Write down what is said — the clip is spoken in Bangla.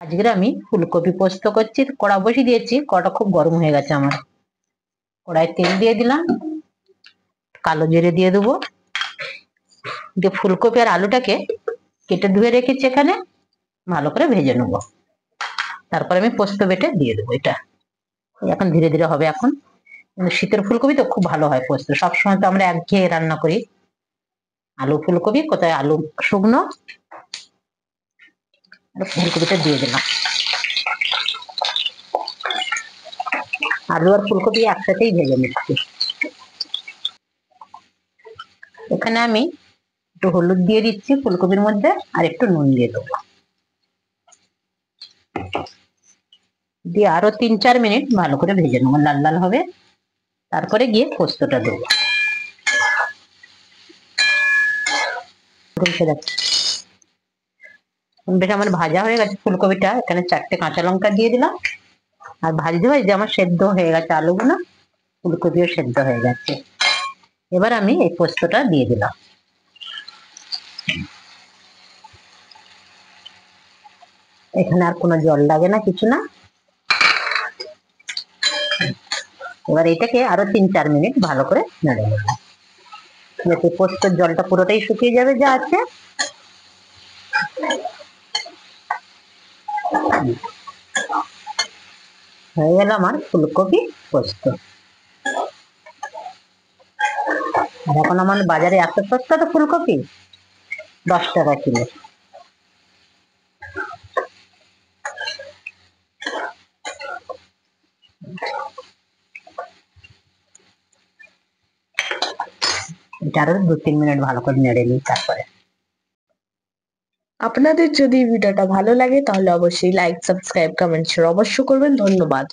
আজকে আমি ফুলকপি পোস্ত করছি। কড়া বসিয়ে দিয়েছি, কড়া খুব গরম হয়ে গেছে আমার। কড়াই তেল দিয়ে দিলাম, কালো জিরে দিয়ে দেবো, দিয়ে ফুলকপি আর আলুটাকে কেটে ধুয়ে রেখেছি এখানে ভালো করে ভেজে নেবো। তারপর আমি পোস্ত বেটে দিয়ে দেবো। এটা এখন ধীরে ধীরে হবে। এখন শীতের ফুলকপি তো খুব ভালো হয় পোস্ত। সবসময় তো আমরা একঘেয়ে রান্না করি। আলু ফুলকপি, কোথায় আলু শুকনো, ফুলকপিটা দিয়ে দিলাম। আলু আর ফুলকপি একসাথেই ভেজে নিচ্ছি। এখানে আমি একটু হলুদ দিয়ে দিচ্ছি ফুলকপির মধ্যে, আর একটু নুন দিয়ে দেবো, দিয়ে আরো 3-4 মিনিট ভালো করে ভেজে নেবো, লাল লাল হবে। তারপরে গিয়ে পোস্তটা দেবো। বেশ আমার ভাজা হয়ে গেছে ফুলকপিটা। এখানে 4টে কাঁচা লঙ্কা দিয়ে দিলাম, আর ভাজতে ভাজতে আমার সেদ্ধ হয়ে গেছে আলুগুলো, ফুলকপিও সেদ্ধ হয়ে গেছে। এবার আমি এই পোস্তটা দিয়ে দিলাম। এখানে আর কোনো জল লাগে না, কিছু না। এবার এটাকে আরো 3-4 মিনিট ভালো করে নেড়ে নেব, যাতে পোস্তর জলটা পুরোটাই শুকিয়ে যাবে যা আছে। হয়ে গেল আমার ফুলকপি পোস্ত। আর এখন আমার বাজারে এত সস্তা তো ফুলকপি, 10 টাকা কিলো। এটা আরো 2-3 মিনিট ভালো করে নেড়ে নিই। তারপরে আপনাদের যদি ভিডিওটা ভালো লাগে তাহলে অবশ্যই লাইক, সাবস্ক্রাইব, কমেন্ট শেয়ার অবশ্যই করবেন। ধন্যবাদ।